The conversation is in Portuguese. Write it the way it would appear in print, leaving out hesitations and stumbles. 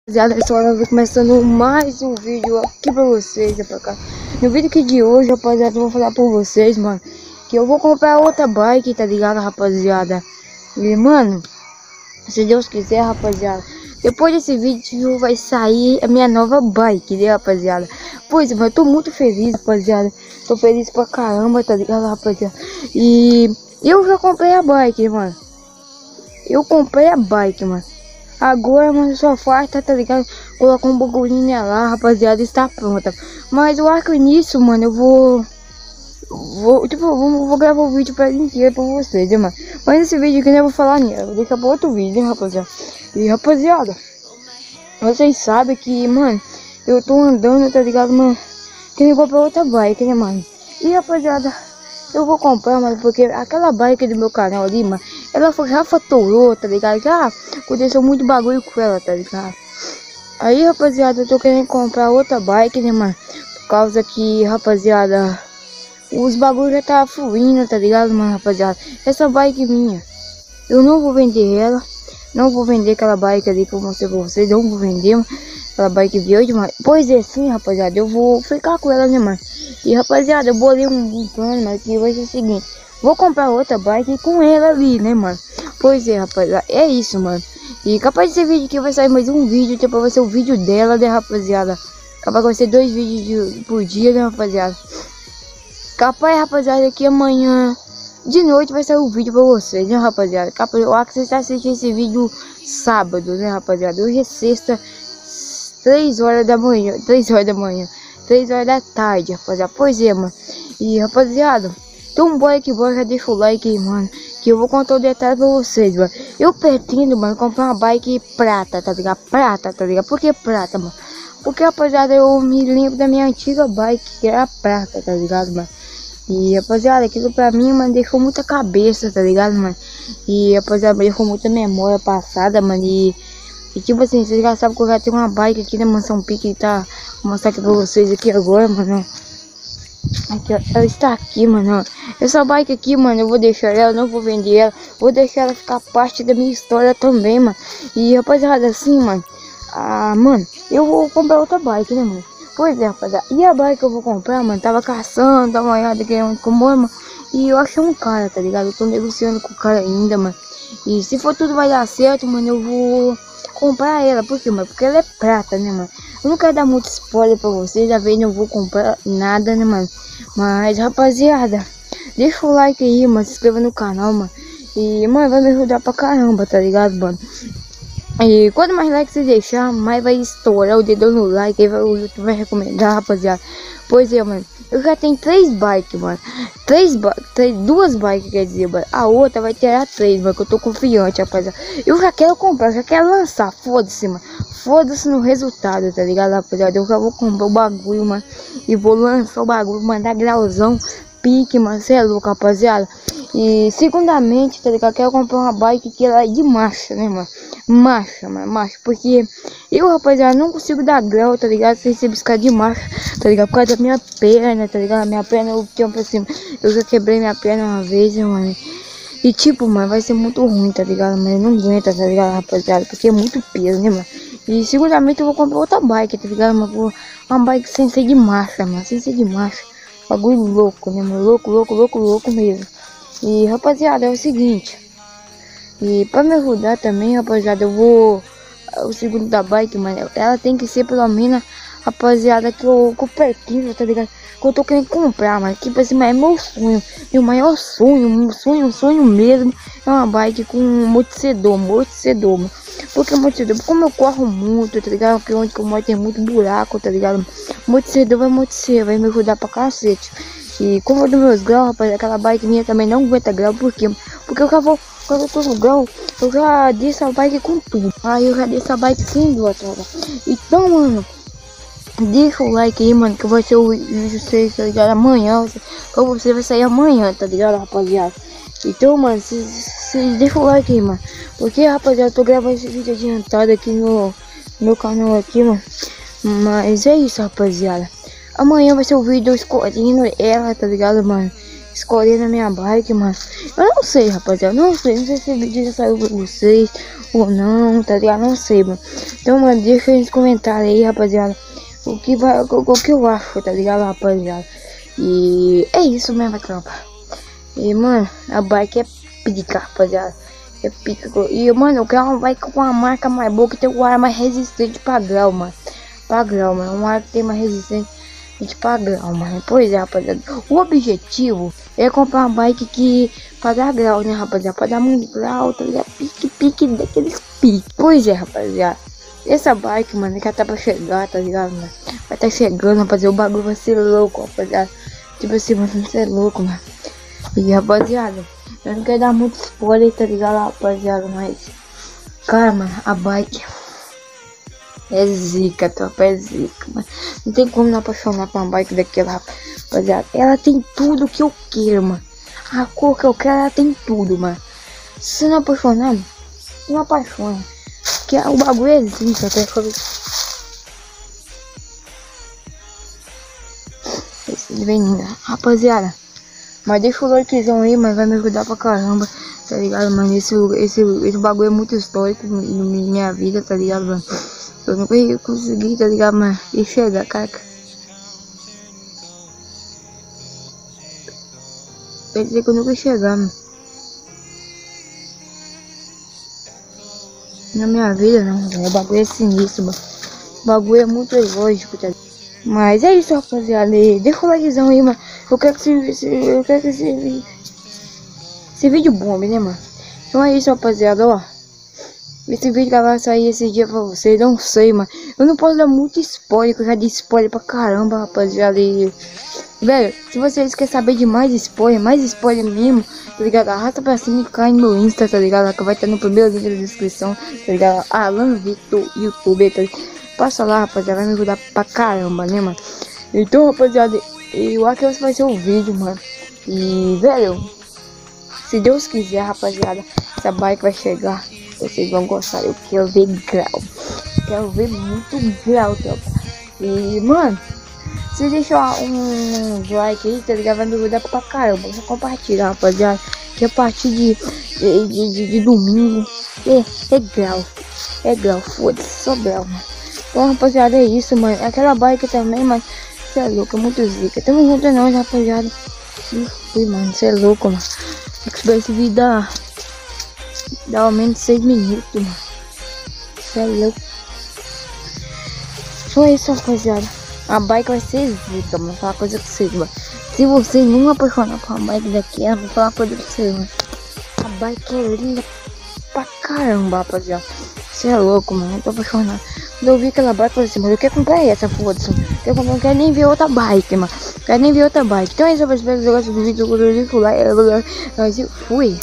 Rapaziada, pessoal, eu vou começando mais um vídeo aqui pra vocês, pra cá. No vídeo aqui de hoje, rapaziada, eu vou falar pra vocês, mano, que eu vou comprar outra bike, tá ligado, rapaziada? E, mano, se Deus quiser, rapaziada, depois desse vídeo vai sair a minha nova bike, né, rapaziada? Pois, mano, eu tô muito feliz, rapaziada. Tô feliz pra caramba, tá ligado, rapaziada? E eu já comprei a bike, mano. Eu comprei a bike, mano. Agora, mano, só falta, tá ligado? Colocar um bagulhinho lá, rapaziada, está pronta. Mas eu acho que nisso, mano, eu vou gravar o vídeo pra inteiro pra vocês, né, mano? Mas esse vídeo aqui eu não vou falar nela, vou deixar pra outro vídeo, né, rapaziada? E, rapaziada, vocês sabem que, mano, eu tô andando, tá ligado, mano? Querendo comprar outra bike, né, mano? E, rapaziada, eu vou comprar, mano, porque aquela bike do meu canal ali, mano, ela já faturou, tá ligado? Já aconteceu muito bagulho com ela, tá ligado? Aí, rapaziada, eu tô querendo comprar outra bike, né, mano? Por causa que, rapaziada, os bagulhos já tá fluindo, tá ligado, mano, rapaziada? Essa bike minha, eu não vou vender ela. Não vou vender aquela bike ali que eu mostrei pra vocês. Não vou vender, mano, aquela bike verde, mano. Pois é, sim, rapaziada, eu vou ficar com ela, né, mano? E, rapaziada, eu bolei um plano, mano, que vai ser o seguinte: vou comprar outra bike com ela ali, né, mano? Pois é, rapaziada, é isso, mano. E capaz desse vídeo aqui vai sair mais um vídeo, depois vai ser o vídeo dela, né, rapaziada? Capaz vai ser 2 vídeos por dia, né, rapaziada? Capaz, rapaziada, que amanhã de noite vai sair o vídeo pra vocês, né, rapaziada? Capaz, eu acho que vocês estão assistindo esse vídeo sábado, né, rapaziada? Hoje é sexta, 3 horas da manhã, 3 horas da manhã, 3 horas da tarde, rapaziada. Pois é, mano. E, rapaziada, então bora que bora, já deixa o like aí, mano, que eu vou contar o detalhe pra vocês, mano. Eu pretendo, mano, comprar uma bike prata, tá ligado? Prata, tá ligado? Por que prata, mano? Porque, rapaziada, eu me lembro da minha antiga bike, que era prata, tá ligado, mano? E, rapaziada, aquilo pra mim, mano, deixou muita cabeça, tá ligado, mano? E, rapaziada, deixou muita memória passada, mano. E tipo assim, vocês já sabem que eu já tenho uma bike aqui na Mansão Pique, tá? Vou mostrar aqui pra vocês aqui agora, mano. Aqui, ó, ela está aqui, mano. Essa bike aqui, mano, eu vou deixar ela, não vou vender ela. Vou deixar ela ficar parte da minha história também, mano. E, rapaziada, assim, mano, mano, eu vou comprar outra bike, né, mano? Pois é, rapaziada. E a bike que eu vou comprar, mano, tava caçando, dá uma olhada aqui onde como, mano. E eu achei um cara, tá ligado? Eu tô negociando com o cara ainda, mano. E se for tudo vai dar certo, mano, eu vou comprar ela. Por quê, mano? Porque ela é prata, né, mano? Eu não quero dar muito spoiler pra vocês, já vez não vou comprar nada, né, mano? Mas, rapaziada, deixa o like aí, mano, se inscreva no canal, mano. E, mano, vai me ajudar pra caramba, tá ligado, mano? E quanto mais like você deixar, mais vai estourar o dedão no like, aí o YouTube vai recomendar, rapaziada. Pois é, mano, eu já tenho 3 bikes, mano. 2 bikes, quer dizer, mano. A outra vai ter 3, mano, que eu tô confiante, rapaziada. Eu já quero comprar, já quero lançar, foda-se, mano. Foda-se no resultado, tá ligado, rapaziada? Eu já vou comprar o bagulho, mano, e vou lançar o bagulho, mandar grauzão, pique, mano, cê é louco, rapaziada. E, segundamente, tá ligado, eu quero comprar uma bike que ela é de marcha, né, mano? Marcha, mano, marcha, porque eu, rapaziada, não consigo dar grau, tá ligado, sem ser buscar de marcha, tá ligado, por causa da minha perna, tá ligado, minha perna, eu tenho pra cima, eu já quebrei minha perna uma vez, né, mano, e tipo, mano, vai ser muito ruim, tá ligado, mas não aguenta, tá ligado, rapaziada, porque é muito peso, né, mano, e seguramente eu vou comprar outra bike, tá ligado, mano, uma bike sem ser de marcha, mano, sem ser de marcha, bagulho louco, né, mano, louco mesmo. E, rapaziada, é o seguinte, e pra me ajudar também, rapaziada, eu vou, o segundo da bike, mano, ela tem que ser pelo menos, rapaziada, que eu pretendo, tá ligado, que eu tô querendo comprar, mano, que assim, é meu sonho, meu maior sonho, sonho mesmo, é uma bike com amortecedor, mano. Porque amortecedor, como eu corro muito, tá ligado, que onde que eu moro tem muito buraco, tá ligado, amortecedor vai amortecer, vai me ajudar pra cacete. E como eu dou meus graus, rapaz, aquela bike minha também não aguenta grau, por quê? Porque eu já vou, quando eu tô no grau, eu já desço a bike com tudo. Aí eu já desço a bike sem dó, tá ligado? Então, mano, deixa o like aí, mano, que vai ser o vídeo 6, tá ligado? Amanhã, pra você vai sair amanhã, tá ligado, rapaziada? Então, mano, vocês deixam o like aí, mano. Porque, rapaziada, eu tô gravando esse vídeo adiantado aqui no meu canal aqui, mano. Mas é isso, rapaziada. Amanhã vai ser o vídeo escolhendo ela, tá ligado, mano? Escolhendo a minha bike, mano. Eu não sei, rapaziada. Não sei se esse vídeo já saiu pra vocês. ou não, tá ligado? Não sei, mano. Então, mano, deixa aí nos comentários aí, rapaziada, o que eu acho, tá ligado, rapaziada? E é isso mesmo, tropa. E, mano, a bike é pica, rapaziada. É pica. E, mano, eu quero uma bike com uma marca mais boa, que tem um ar mais resistente pra grau, mano. Pra grau, mano. Um ar que tem mais resistente pra grau, mano. Pois é, rapaziada. O objetivo é comprar uma bike que pra dar grau, né, rapaziada? Pra dar muito grau, tá ligado? Pique daqueles pique. Pois é, rapaziada. Essa bike, mano, que tá pra chegar, tá ligado, mano? Vai tá chegando, rapaziada. O bagulho vai ser louco, rapaziada. Tipo assim, mano, vai ser louco, mano. E, rapaziada, eu não quero dar muito spoiler, tá ligado, rapaziada? Mas, cara, mano, a bike é zica, tropa, é zica, mano. Não tem como não apaixonar por uma bike daquela, rapaziada. Ela tem tudo que eu quero, mano. A cor que eu quero, ela tem tudo, mano. Se não apaixonar, não apaixona. Porque o bagulho é zica, até que esse veneno, rapaziada. Mas deixa o likezão aí, mas vai me ajudar pra caramba, tá ligado, mano? Esse bagulho é muito histórico na minha vida, tá ligado, mano? Eu nunca consegui, tá ligado, mano? E chegar, cara. Quer dizer que eu nunca ia chegar, mano. Na minha vida, não, velho. O bagulho é sinistro, mano. O bagulho é muito lógico, tá ligado? Mas é isso, rapaziada. Deixa o likezão aí, mano. Eu quero que esse vídeo bombe, né, mano? Então é isso, rapaziada, ó. Esse vídeo que vai sair esse dia pra vocês, não sei, mano. Eu não posso dar muito spoiler, que eu já dei spoiler pra caramba, rapaziada. E, velho, se vocês querem saber de mais spoiler mesmo, tá ligado? Arrasta pra cima e cai no meu Insta, tá ligado? Que vai estar no primeiro link da descrição, tá ligado? Alan Victor, YouTube, tá ligado? Passa lá, rapaziada, vai me ajudar pra caramba, né, mano? Então, rapaziada, eu acho que esse vai ser o vídeo, mano. E, velho, se Deus quiser, rapaziada, essa bike vai chegar. Vocês vão gostar. Eu quero ver grau. Quero ver muito grau, tropa. E, mano, se deixar um like aí, tá ligado? Vai me ajudar pra caramba. Só compartilhar, rapaziada. Que a partir de domingo é grau. É grau, foda-se, só grau, mano. Então, rapaziada, é isso, mano. Aquela bike também, mas cê é louco, é muito zica. Tamo junto nós, rapaziada. Ui, mano, cê é louco, mano. Esse vídeo dá ao menos 6 minutos, mano. Cê é louco. Só isso, rapaziada. A bike vai ser zica, mano. Vou falar uma coisa pra vocês, mano. Se você não apaixonar por uma bike daquela, vou falar uma coisa pra vocês, mano. A bike é linda pra caramba, rapaziada. Cê é louco, mano. Eu tô apaixonado. Quando eu vi aquela bike, eu falei assim, mano, eu quero comprar essa, foda-se. Eu não quero nem ver outra bike, mano. Quero nem ver outra bike. Então é isso, rapaziada. Se você gostou do vídeo, eu vou lá. Fui.